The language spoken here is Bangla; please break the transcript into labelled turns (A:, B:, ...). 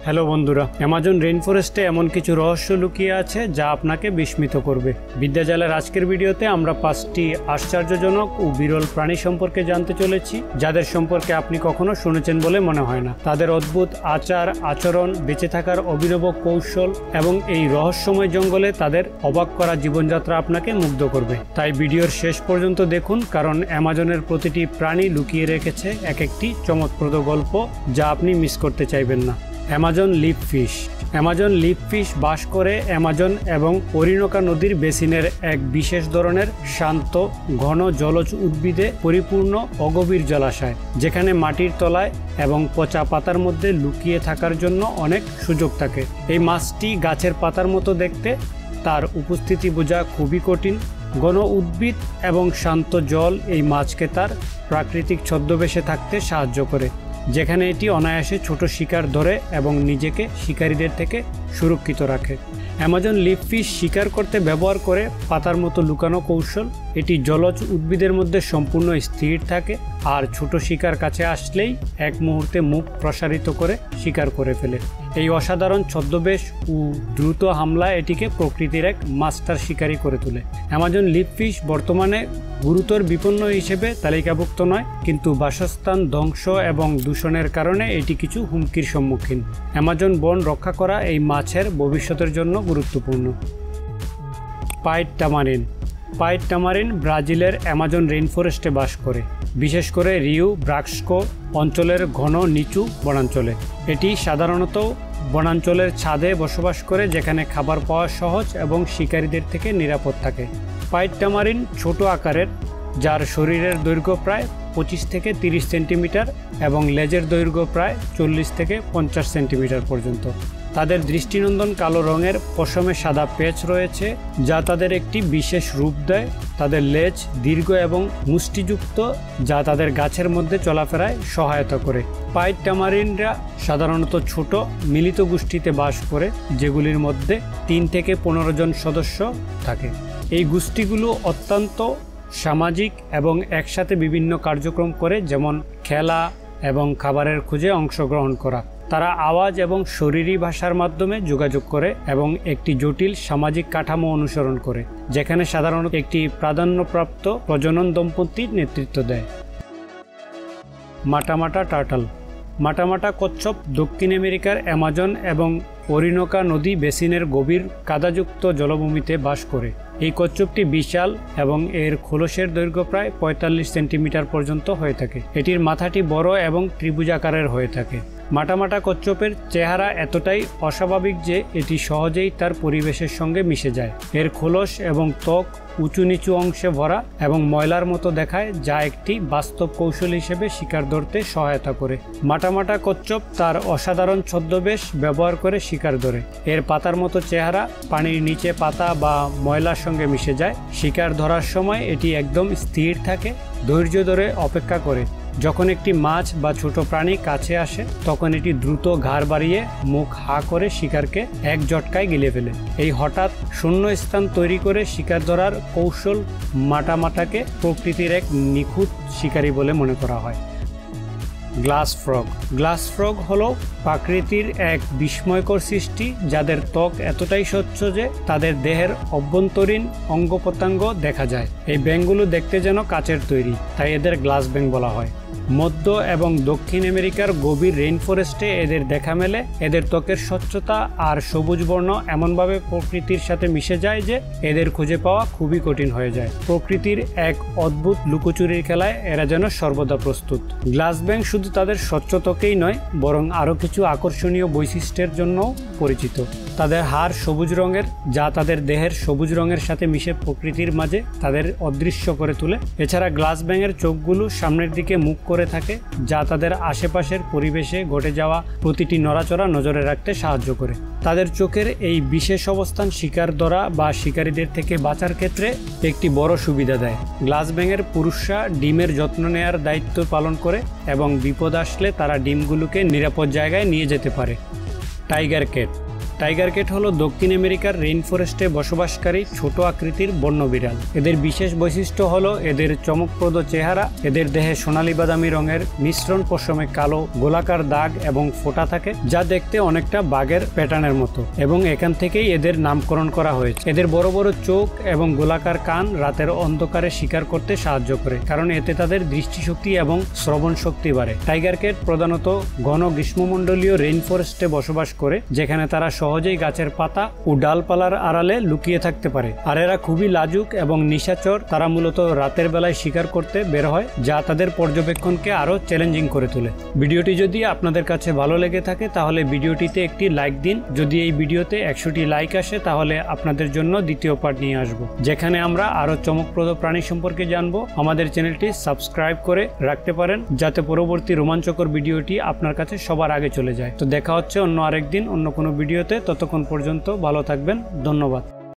A: হ্যালো বন্ধুরা, অ্যামাজন রেইনফরেস্টে এমন কিছু রহস্য লুকিয়ে আছে যা আপনাকে বিস্মিত করবে। বিদ্যাজালের আজকের ভিডিওতে আমরা 5টি আশ্চর্যজনক ও বিরল প্রাণী সম্পর্কে জানতে চলেছি, যাদের সম্পর্কে আপনি কখনো শুনেছেন বলে মনে হয় না। তাদের অদ্ভুত আচার আচরণ, বেঁচে থাকার অভিনব কৌশল এবং এই রহস্যময় জঙ্গলে তাদের অবাক করা জীবনযাত্রা আপনাকে মুগ্ধ করবে। তাই ভিডিওর শেষ পর্যন্ত দেখুন, কারণ অ্যামাজনের প্রতিটি প্রাণী লুকিয়ে রেখেছে এক একটি চমকপ্রদ গল্প যা আপনি মিস করতে চাইবেন না। অ্যামাজন লিপফিশ। অ্যামাজন লিপফিশ বাস করে অ্যামাজন এবং অরিনোকা নদীর বেসিনের এক বিশেষ ধরনের শান্ত ঘন জলজ উদ্ভিদে পরিপূর্ণ অগভীর জলাশয়, যেখানে মাটির তলায় এবং পচা পাতার মধ্যে লুকিয়ে থাকার জন্য অনেক সুযোগ থাকে। এই মাছটি গাছের পাতার মতো দেখতে, তার উপস্থিতি বোঝা খুবই কঠিন। ঘন উদ্ভিদ এবং শান্ত জল এই মাছকে তার প্রাকৃতিক ছদ্মবেশে থাকতে সাহায্য করে, যেখানে এটি অনায়াসে ছোট শিকার ধরে এবং নিজেকে শিকারীদের থেকে সুরক্ষিত রাখে। অ্যামাজন লিপফিশ শিকার করতে ব্যবহার করে পাতার মতো লুকানো কৌশল। এটি জলজ উদ্ভিদের মধ্যে সম্পূর্ণ স্থির থাকে আর ছোট শিকার কাছে আসলেই এক মুহূর্তে মুখ প্রসারিত করে শিকার করে ফেলে। এই অসাধারণ ছদ্মবেশ ও দ্রুত হামলা এটিকে প্রকৃতির এক মাস্টার শিকারী করে তোলে। অ্যামাজন লিপফিশ বর্তমানে গুরুতর বিপন্ন হিসেবে তালিকাভুক্ত নয়, কিন্তু বাসস্থান ধ্বংস এবং দূষণের কারণে এটি কিছু হুমকির সম্মুখীন। অ্যামাজন বন রক্ষা করা এই মাছের ভবিষ্যতের জন্য গুরুত্বপূর্ণ। পাইট টামারিন। পাইট টামারিন ব্রাজিলের অ্যামাজন রেইনফরেস্টে বাস করে, বিশেষ করে রিউ ব্রাস্কো অঞ্চলের ঘন নিচু বনাঞ্চলে। এটি সাধারণত বনাঞ্চলের ছাদে বসবাস করে, যেখানে খাবার পাওয়া সহজ এবং শিকারীদের থেকে নিরাপদ থাকে। পাইট টামারিন ছোট আকারের, যার শরীরের দৈর্ঘ্য প্রায় 25 থেকে 30 সেন্টিমিটার এবং লেজের দৈর্ঘ্য প্রায় 40 থেকে 50 সেন্টিমিটার পর্যন্ত। তাদের দৃষ্টিনন্দন কালো রঙের পশমে সাদা পেচ রয়েছে, যা তাদের একটি বিশেষ রূপ দেয়। তাদের লেজ দীর্ঘ এবং মুষ্টিযুক্ত, যা তাদের গাছের মধ্যে চলাফেরায় সহায়তা করে। পাইট টামারিনরা সাধারণত ছোট মিলিত গোষ্ঠীতে বাস করে, যেগুলির মধ্যে 3 থেকে 15 জন সদস্য থাকে। এই গোষ্ঠীগুলো অত্যন্ত সামাজিক এবং একসাথে বিভিন্ন কার্যক্রম করে, যেমন খেলা এবং খাবারের খোঁজে অংশগ্রহণ করা। তারা আওয়াজ এবং শরীরী ভাষার মাধ্যমে যোগাযোগ করে এবং একটি জটিল সামাজিক কাঠামো অনুসরণ করে, যেখানে সাধারণত একটি প্রাধান্যপ্রাপ্ত প্রজনন দম্পতির নেতৃত্ব দেয়। মাটামাটা টার্টল। মাটামাটা কচ্ছপ দক্ষিণ আমেরিকার অ্যামাজন এবং অরিনোকা নদী বেসিনের গভীর কাদাযুক্ত জলভূমিতে বাস করে। এই কচ্ছপটি বিশাল এবং এর খোলসের দৈর্ঘ্য প্রায় 45 সেন্টিমিটার পর্যন্ত হয়ে থাকে। এটির মাথাটি বড় এবং ত্রিভুজাকারের হয়ে থাকে। মাটামাটা কচ্ছপের চেহারা এতটাই অস্বাভাবিক যে এটি সহজেই তার পরিবেশের সঙ্গে মিশে যায়। এর খোলস এবং ত্বক উঁচু নিচু অংশে ভরা এবং ময়লার মতো দেখায়, যা একটি বাস্তব কৌশল হিসেবে শিকার ধরতে সহায়তা করে। মাটামাটা কচ্ছপ তার অসাধারণ ছদ্মবেশ ব্যবহার করে শিকার ধরে। এর পাতার মতো চেহারা পানির নিচে পাতা বা ময়লার সঙ্গে মিশে যায়। শিকার ধরার সময় এটি একদম স্থির থাকে, ধৈর্য ধরে অপেক্ষা করে। যখন একটি মাছ বা ছোট প্রাণী কাছে আসে, তখন এটি দ্রুত ঘাড় বাড়িয়ে মুখ হা করে শিকারকে এক ঝটকায় গিলে ফেলে। এই হঠাৎ শূন্য স্থান তৈরি করে শিকার ধরার কৌশল মাটামাটাকে প্রকৃতির এক নিখুঁত শিকারী বলে মনে করা হয়। Glass frog. গ্লাস ফ্রগ হলো প্রকৃতির এক বিস্ময়কর সৃষ্টি, যাদের ত্বক এতটাই স্বচ্ছ যে তাদের দেহের অভ্যন্তরীণ অঙ্গ প্রত্যঙ্গ দেখা যায়। এই ব্যাঙগুলো দেখতে যেন কাচের তৈরি, তাই এদের গ্লাস ব্যাঙ বলা হয়। মধ্য এবং দক্ষিণ আমেরিকার গভীর রেইনফরেস্টে এদের দেখা মেলে। এদের ত্বকের স্বচ্ছতা আর সবুজ বর্ণ এমনভাবে প্রকৃতির সাথে মিশে যায় যে এদের খুঁজে পাওয়া খুবই কঠিন হয়ে যায়। প্রকৃতির এক অদ্ভুত লুকোচুরির খেলায় এরা যেন সর্বদা প্রস্তুত। গ্লাস ব্যাঙ শুধু তাদের স্বচ্ছ ত্বকেই নয়, বরং আরও কিছু আকর্ষণীয় বৈশিষ্ট্যের জন্যও পরিচিত। তাদের হাড় সবুজ রঙের, যা তাদের দেহের সবুজ রঙের সাথে মিশে প্রকৃতির মাঝে তাদের অদৃশ্য করে তোলে। এছাড়া গ্লাস ব্যাঙের চোখগুলো সামনের দিকে মুখ করে থাকে, যা তাদের আশেপাশের পরিবেশে ঘটে যাওয়া প্রতিটি নড়াচড়া নজরে রাখতে সাহায্য করে। তাদের চোখের এই বিশেষ অবস্থান শিকার ধরা বা শিকারীদের থেকে বাঁচার ক্ষেত্রে একটি বড় সুবিধা দেয়। গ্লাস ব্যাঙের পুরুষরা ডিমের যত্ন নেওয়ার দায়িত্ব পালন করে এবং বিপদ আসলে তারা ডিমগুলোকে নিরাপদ জায়গায় নিয়ে যেতে পারে। Tiger cat. টাইগার ক্যাট হলো দক্ষিণ আমেরিকার রেইন ফরেস্টে বসবাসকারী ছোট আকৃতির বন্য বিড়াল। এদের বিশেষ বৈশিষ্ট্য হলো এদের চমকপ্রদ চেহারা, এদের দেহে সোনালী বাদামি রঙের মিশ্রণ পশমে কালো গোলাকার দাগ এবং ফোঁটা থাকে, যা দেখতে অনেকটা বাঘের প্যাটার্নের মতো, এবং এখান থেকেই এদের নামকরণ করা হয়েছে। এদের বড় বড় চোখ এবং গোলাকার কান রাতের অন্ধকারে শিকার করতে সাহায্য করে, কারণ এতে তাদের দৃষ্টিশক্তি এবং শ্রবণ শক্তি বাড়ে। টাইগার ক্যাট প্রধানত ঘন গ্রীষ্মমণ্ডলীয় রেইন ফরেস্টে বসবাস করে, যেখানে তারা সহজেই গাছের পাতা ও ডালপালার আড়ালে লুকিয়ে থাকতে পারে। আর এরা খুবই লাজুক এবং নিশাচর। তারা মূলত রাতের বেলায় শিকার করতে বের হয়, যা তাদের পর্যবেক্ষণকে আরো চ্যালেঞ্জিং করে তোলে। ভিডিওটি যদি আপনাদের কাছে ভালো লেগে থাকে তাহলে ভিডিওটিতে একটি লাইক দিন। যদি এই ভিডিওতে 100টি লাইক আসে তাহলে আপনাদের জন্য দ্বিতীয় পার্ট নিয়ে আসব, যেখানে আমরা আরো চমকপ্রদ প্রাণী সম্পর্কে জানবো। আমাদের চ্যানেলটি সাবস্ক্রাইব করে রাখতে পারেন, যাতে পরবর্তী রোমাঞ্চকর ভিডিওটি আপনার কাছে সবার আগে চলে যায়। তো দেখা হচ্ছে অন্য আরেকদিন অন্য কোনো ভিডিওতে। ততক্ষণ পর্যন্ত ভালো থাকবেন। ধন্যবাদ।